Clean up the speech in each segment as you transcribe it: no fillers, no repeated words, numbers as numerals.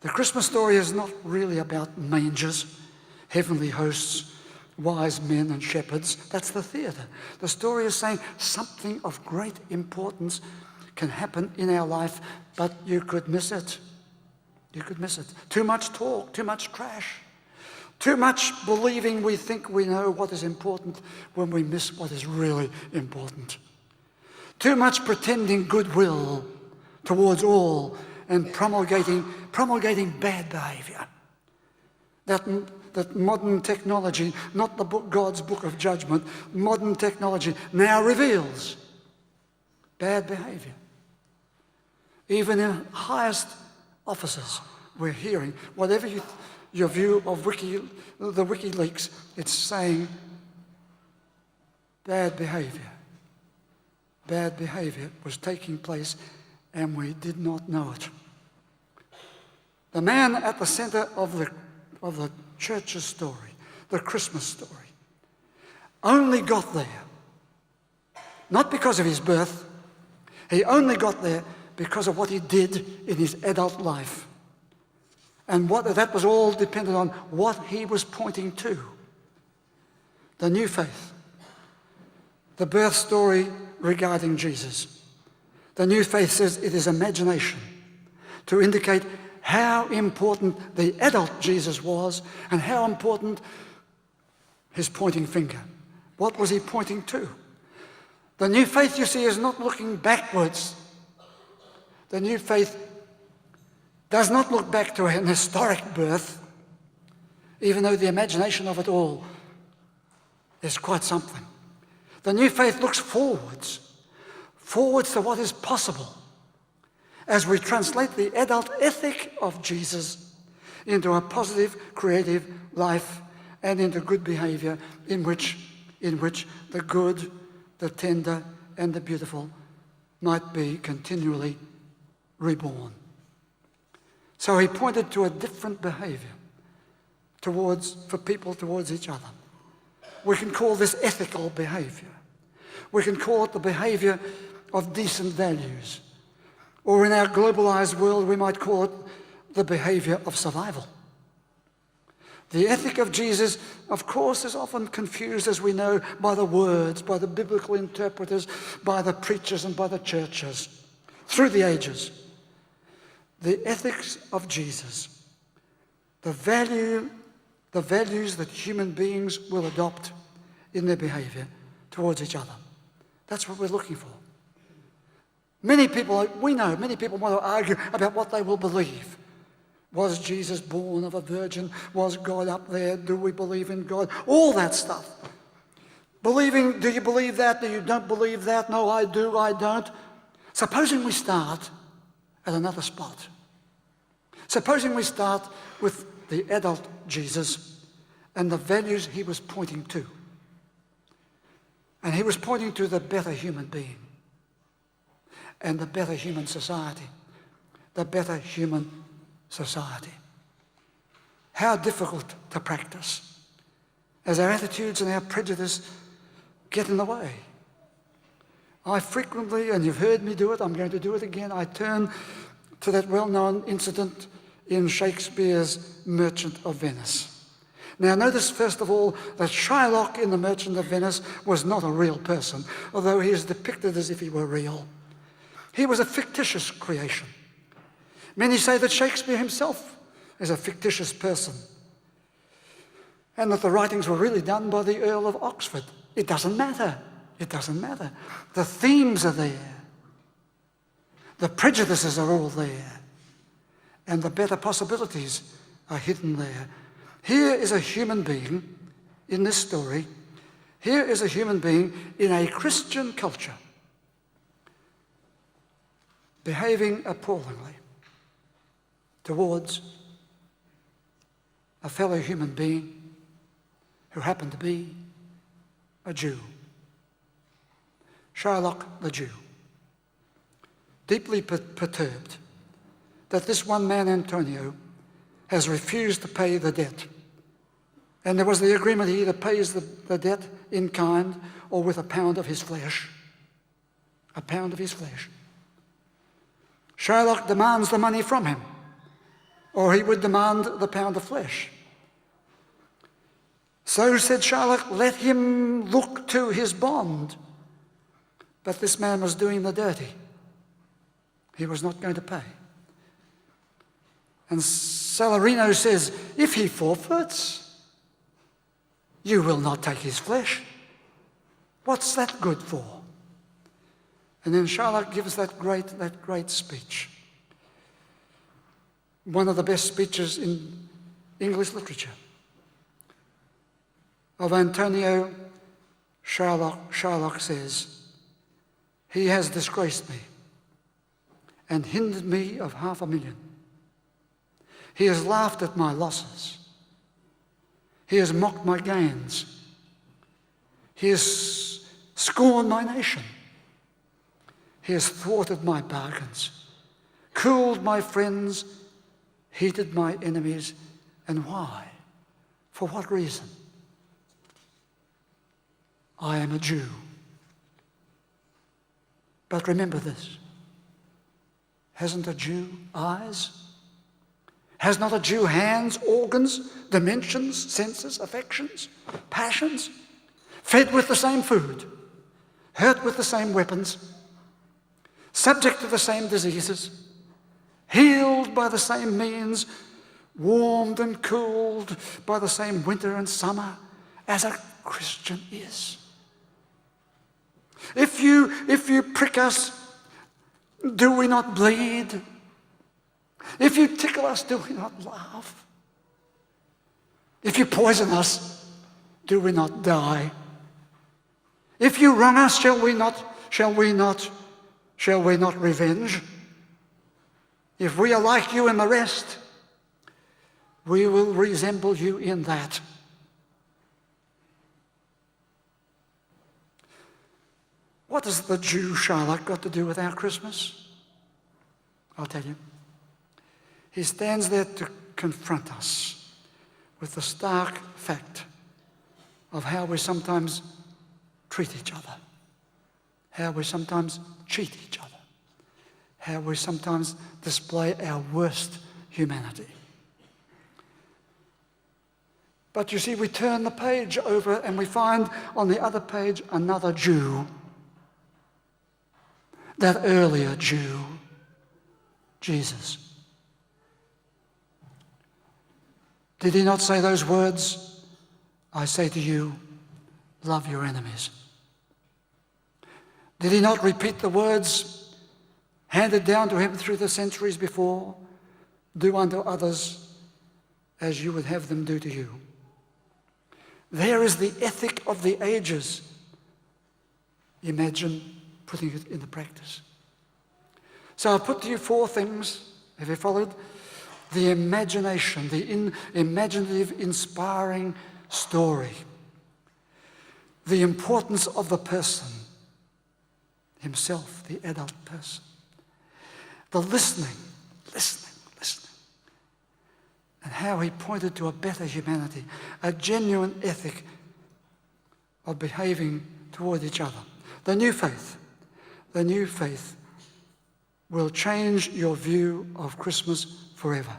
The Christmas story is not really about mangers, heavenly hosts, wise men and shepherds. That's the theatre. The story is saying something of great importance can happen in our life, but you could miss it. You could miss it. Too much talk, too much trash, too much believing we think we know what is important when we miss what is really important. Too much pretending goodwill towards all and promulgating bad behaviour. That modern technology, not the book, God's book of judgment, modern technology now reveals bad behaviour. Even in highest offices, we're hearing, whatever your view of the WikiLeaks, it's saying bad behaviour. Bad behaviour was taking place and we did not know it. The man at the centre of the church's story, the Christmas story, only got there, not because of his birth, he only got there because of what he did in his adult life. And that was all dependent on what he was pointing to. The new faith, the birth story regarding Jesus. The new faith says it is imagination to indicate how important the adult Jesus was and how important his pointing finger. What was he pointing to? The new faith, you see, is not looking backwards. The new faith does not look back to an historic birth, even though the imagination of it all is quite something. The new faith looks forwards to what is possible as we translate the adult ethic of Jesus into a positive, creative life and into good behaviour in which the good, the tender and the beautiful might be continually reborn. So he pointed to a different behaviour for people towards each other. We can call this ethical behaviour. We can call it the behaviour of decent values. Or in our globalised world, we might call it the behaviour of survival. The ethic of Jesus, of course, is often confused, as we know, by the words, by the biblical interpreters, by the preachers and by the churches, through the ages. The ethics of Jesus, the values that human beings will adopt in their behaviour towards each other. That's what we're looking for. Many people want to argue about what they will believe. Was Jesus born of a virgin? Was God up there? Do we believe in God? All that stuff. Believing, do you believe that? Do you don't believe that? No, I do, I don't. Supposing we start at another spot. Supposing we start with the adult Jesus and the values he was pointing to. And he was pointing to the better human being and the better human society. The better human society. How difficult to practice as our attitudes and our prejudice get in the way. I frequently, and you've heard me do it, I'm going to do it again, I turn to that well-known incident in Shakespeare's Merchant of Venice. Now notice first of all that Shylock in the Merchant of Venice was not a real person, although he is depicted as if he were real. He was a fictitious creation. Many say that Shakespeare himself is a fictitious person and that the writings were really done by the Earl of Oxford. It doesn't matter. It doesn't matter. The themes are there. The prejudices are all there. And the better possibilities are hidden there. Here is a human being in this story. Here is a human being in a Christian culture behaving appallingly towards a fellow human being who happened to be a Jew. Shylock the Jew, deeply perturbed that this one man, Antonio, has refused to pay the debt. And there was the agreement he either pays the debt in kind or with a pound of his flesh. A pound of his flesh. Shylock demands the money from him. or he would demand the pound of flesh. So said Charlotte, let him look to his bond. But this man was doing the dirty. He was not going to pay. And Salarino says, if he forfeits, you will not take his flesh. What's that good for? And then Charlotte gives that great speech. One of the best speeches in English literature of Antonio Shylock says, he has disgraced me and hindered me of $500,000. He has laughed at my losses. He has mocked my gains. He has scorned my nation. He has thwarted my bargains, cooled my friends, heated my enemies. And why? For what reason? I am a Jew. But remember this. Hasn't a Jew eyes? Has not a Jew hands, organs, dimensions, senses, affections, passions? Fed with the same food, hurt with the same weapons, subject to the same diseases, healed by the same means, warmed and cooled by the same winter and summer as a Christian is. If you prick us, do we not bleed? If you tickle us, do we not laugh? If you poison us, do we not die? If you wrong us, shall we not revenge? If we are like you in the rest, we will resemble you in that. What has the Jew Charlotte got to do with our Christmas? I'll tell you. He stands there to confront us with the stark fact of how we sometimes treat each other, how we sometimes cheat each other, how we sometimes display our worst humanity. But you see, we turn the page over and we find on the other page another Jew, that earlier Jew, Jesus. Did he not say those words? I say to you, love your enemies. Did he not repeat the words handed down to him through the centuries before? Do unto others as you would have them do to you. There is the ethic of the ages. Imagine putting it into practice. So I'll put to you 4 things. Have you followed? The imagination, the imaginative, inspiring story. The importance of the person, himself, the adult person. The listening, and how he pointed to a better humanity, a genuine ethic of behaving toward each other. The new faith will change your view of Christmas forever.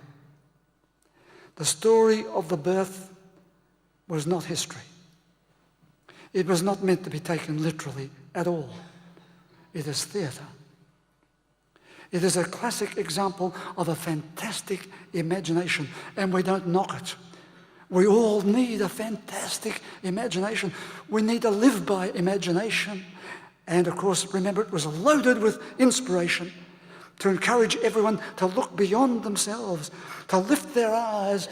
The story of the birth was not history. It was not meant to be taken literally at all. It is theatre. It is a classic example of a fantastic imagination, and we don't knock it. We all need a fantastic imagination. We need to live by imagination. And of course, remember, it was loaded with inspiration to encourage everyone to look beyond themselves, to lift their eyes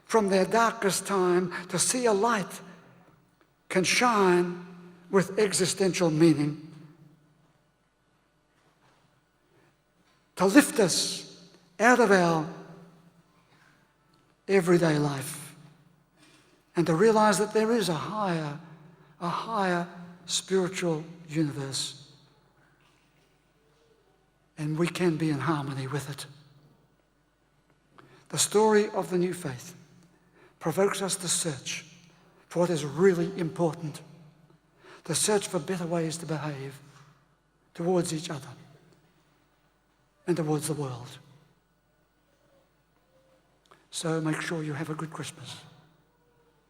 from their darkest time, to see a light can shine with existential meaning, to lift us out of our everyday life and to realize that there is a higher spiritual universe, and we can be in harmony with it. The story of the new faith provokes us to search for what is really important, to search for better ways to behave towards each other and towards the world. So make sure you have a good Christmas.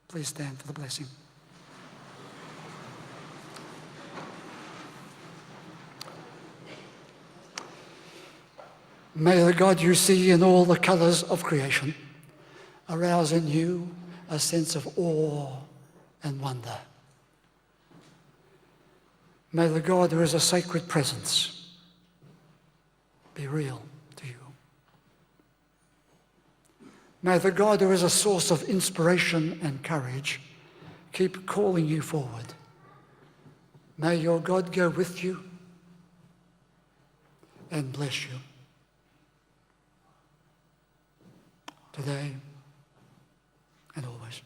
Please stand for the blessing. May the God you see in all the colours of creation arouse in you a sense of awe and wonder. May the God who is a sacred presence be real to you. May the God who is a source of inspiration and courage keep calling you forward. May your God go with you and bless you today and always.